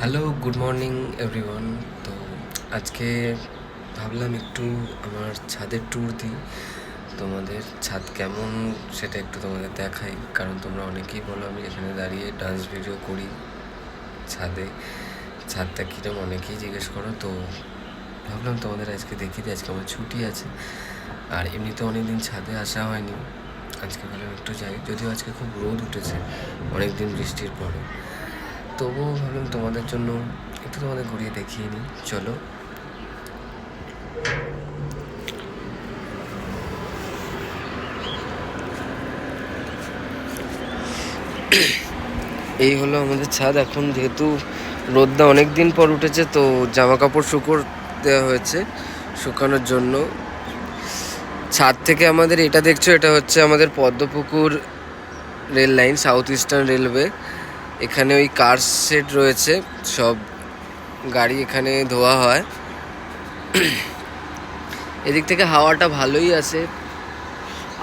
Hello, good morning everyone. তো আজকে ভাবলাম একটু আমার ছাদের ট্যুর দিই, তোমাদের ছাদ কেমন সেটা একটু তোমাদের দেখাই, কারণ তোমরা অনেকেই বলো আমি এখানে দাঁড়িয়ে ডান্স ভিডিও করি ছাদে, ছাদটা কীরকম অনেকেই জিজ্ঞেস করো। তো ভাবলাম তোমাদের আজকে দেখিয়ে দিই, আজকে আমার ছুটি আছে আর এমনিতে অনেকদিন ছাদে আসা হয়নি, আজকে ভাবলাম একটু যাই, যদিও আজকে খুব রোদ উঠেছে অনেক দিন বৃষ্টির পরে, তবুও ভাবলাম তোমাদের জন্য একটু তোমাদের ঘুরিয়ে দেখিয়ে নিই। চলো। এই হলো আমাদের ছাদ। এখন যেহেতু রোদটা অনেক দিন পর উঠেছে, তো জামা কাপড় শুকোর দেওয়া হয়েছে শুকানোর জন্য। ছাদ থেকে আমাদের এটা দেখছো, এটা হচ্ছে আমাদের Padmapukur rail line, south eastern railway. এখানে ওই কার শেড রয়েছে, সব গাড়ি এখানে ধোয়া হয়। এদিক থেকে হাওয়াটা ভালোই আসে।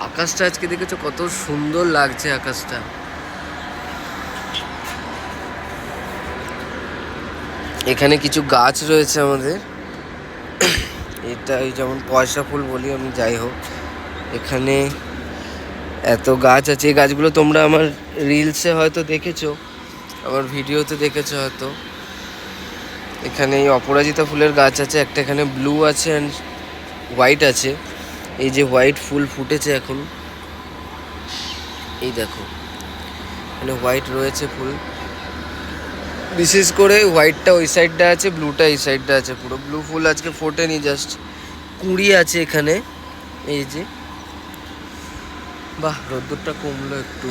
আকাশটা আজকে দেখেছো কত সুন্দর লাগছে আকাশটা। এখানে কিছু গাছ রয়েছে আমাদের, এটা এই যেমন পয়সা ফুল বলি আমি, যাই হোক এখানে এত গাছ আছে। এই গাছগুলো তোমরা আমার রিলসে হয়তো দেখেছো, আমার ভিডিওতে দেখেছো হয়তো। এখানে এই অপরাজিতা ফুলের গাছ আছে একটা, এখানে ব্লু আছে অ্যান্ড হোয়াইট আছে। এই যে হোয়াইট ফুল ফুটেছে এখন, এই দেখো এখানে হোয়াইট রয়েছে ফুল, বিশেষ করে হোয়াইটটা ওই সাইডটা আছে, ব্লুটা এই সাইডটা আছে। পুরো ব্লু ফুল আজকে ফোটেনি, জাস্ট কুঁড়ি আছে এখানে। এই যে বাহ, রোদ্দুরটা কমলো একটু,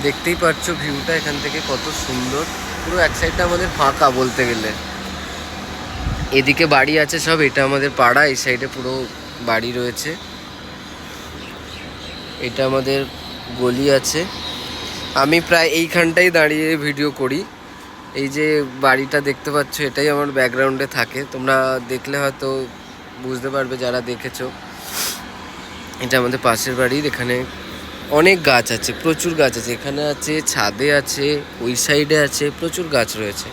দেখতেই পাচ্ছ ভিউটা এখান থেকে কত সুন্দর। পুরো এক সাইডটা আমাদের ফাঁকা বলতে গেলে, এদিকে বাড়ি আছে সব, এটা আমাদের পাড়া, এই সাইডে পুরো বাড়ি রয়েছে। এটা আমাদের গলি আছে। আমি প্রায় এইখানটাই দাঁড়িয়ে ভিডিও করি। এই যে বাড়িটা দেখতে পাচ্ছ, এটাই আমার ব্যাকগ্রাউন্ডে থাকে, তোমরা দেখলে হয়তো বুঝতে পারবে যারা দেখেছো। এটা আমাদের পাশের বাড়ির, এখানে অনেক গাছ আছে, প্রচুর গাছ আছে, এখানে আছে, ছাদে আছে, ওই সাইডে আছে, প্রচুর গাছ রয়েছে।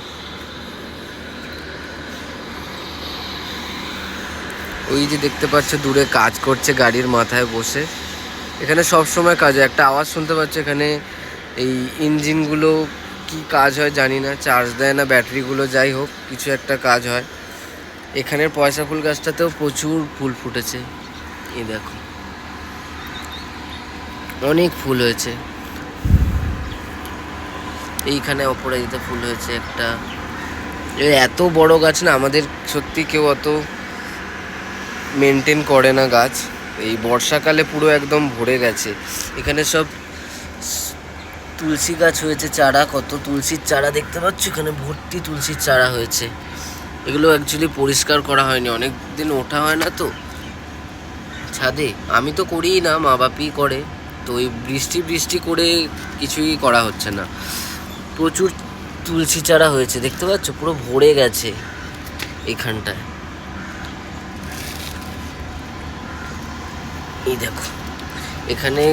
ওই যে দেখতে পাচ্ছ দূরে কাজ করছে গাড়ির মাথায় বসে, এখানে সব সময় কাজ হয়। একটা আওয়াজ শুনতে পাচ্ছ এখানে, এই ইঞ্জিনগুলো কি কাজ হয় জানি না, চার্জ দেয় না ব্যাটারিগুলো, যাই হোক কিছু একটা কাজ হয়। এখানের পয়সা ফুল গাছটাতেও প্রচুর ফুল ফুটেছে, এই দেখো অনেক ফুল হয়েছে। এইখানে অপরাজিতা ফুল হয়েছে একটা। এত বড় গাছ না, আমাদের সত্যি কেউ অত মেনটেন করে না গাছ। এই বর্ষাকালে পুরো একদম ভরে গেছে। এখানে সব তুলসী গাছ হয়েছে, চারা, কত তুলসীর চারা দেখতে পাচ্ছ, এখানে ভর্তি তুলসীর চারা হয়েছে। এগুলো অ্যাকচুয়ালি পরিষ্কার করা হয়নি, অনেক দিন ওঠা হয় না তো ছাদে, আমি তো করিই না, মা বাপি করে। তো ওই বৃষ্টি বৃষ্টি করে কিছুই করা হচ্ছে না। প্রচুর তুলসী চারা হয়েছে দেখতে পাচ্ছ, পুরো ভরে গেছে এখানটায়। এই দেখো এখানে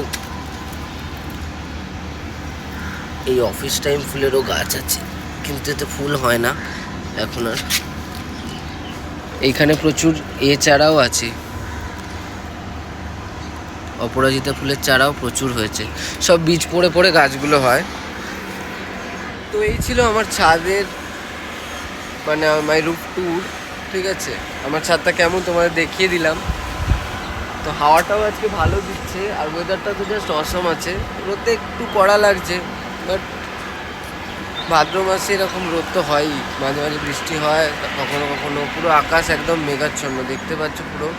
এই অফিস টাইম ফুলেরও গাছ আছে, কিন্তু এতে ফুল হয় না এখন আর। এইখানে প্রচুর চারাও আছে, অপরাজিতা ফুলের চারাও প্রচুর হয়েছে, সব বীজ পড়ে পড়ে গাছগুলো হয়। তো এই ছিল আমার ছাদের, মানে মাই রুফ ট্যুর। ঠিক আছে, আমার ছাদটা কেমন তোমাদের দেখিয়ে দিলাম। তো হাওয়াটাও আজকে ভালো দিচ্ছে, আর ওয়েদারটা তো জাস্ট অসম আছে। রোদটা একটু কড়া লাগছে, বাট ভাদ্র মাসে এরকম রোদ তো হয়ই, মাঝে মাঝে বৃষ্টি হয় কখনো কখনো। পুরো আকাশ একদম মেঘাচ্ছন্ন দেখতে পাচ্ছ, পুরো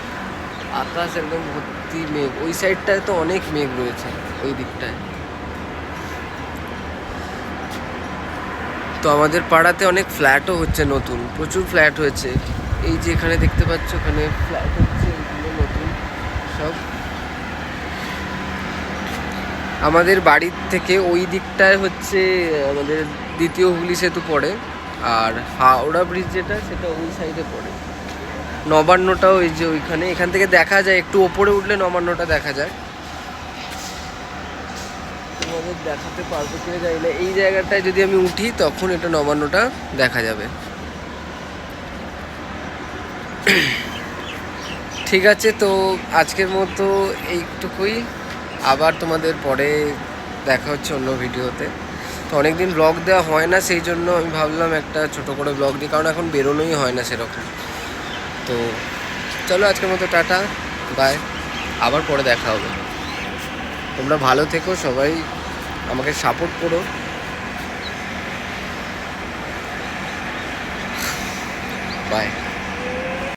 আকাশ একদম ভর্তি মেঘ। ওই সাইডটায় তো অনেক মেঘ রয়েছে, ওই দিকটায়। তো আমাদের পাড়াতে অনেক ফ্ল্যাটও হচ্ছে নতুন, প্রচুর ফ্ল্যাট হয়েছে। এই যে এখানে দেখতে পাচ্ছ, ওখানে ফ্ল্যাট হচ্ছে এগুলো নতুন সব। আমাদের বাড়ির থেকে ওই দিকটায় হচ্ছে আমাদের দ্বিতীয় হুগলি সেতু পড়ে, আর হাওড়া ব্রিজ যেটা, সেটা ওই সাইডে পড়ে। নবান্নটাও এই যে ওইখানে, এখান থেকে দেখা যায়, একটু ওপরে উঠলে নবান্নটা দেখা যায়। তোমাদের দেখাতে পারবো কিনা জানি না। এই জায়গাটায় যদি আমি উঠি তখন এটা নবান্নটা দেখা যাবে। ঠিক আছে, তো আজকের মতো এইটুকুই। আবার তোমাদের পরে দেখা হচ্ছে অন্য ভিডিওতে। তো অনেক দিন ব্লগ দেওয়া হয় না, সেই জন্য আমি ভাবলাম একটা ছোট করে ব্লগ দিই, কারণ এখন বেরোনোই হয় না সেরকম। তো চলো আজকের মতো টাটা, বাই, আবার পরে দেখা হবে। তোমরা ভালো থেকো, সবাই আমাকে সাপোর্ট করো। বাই।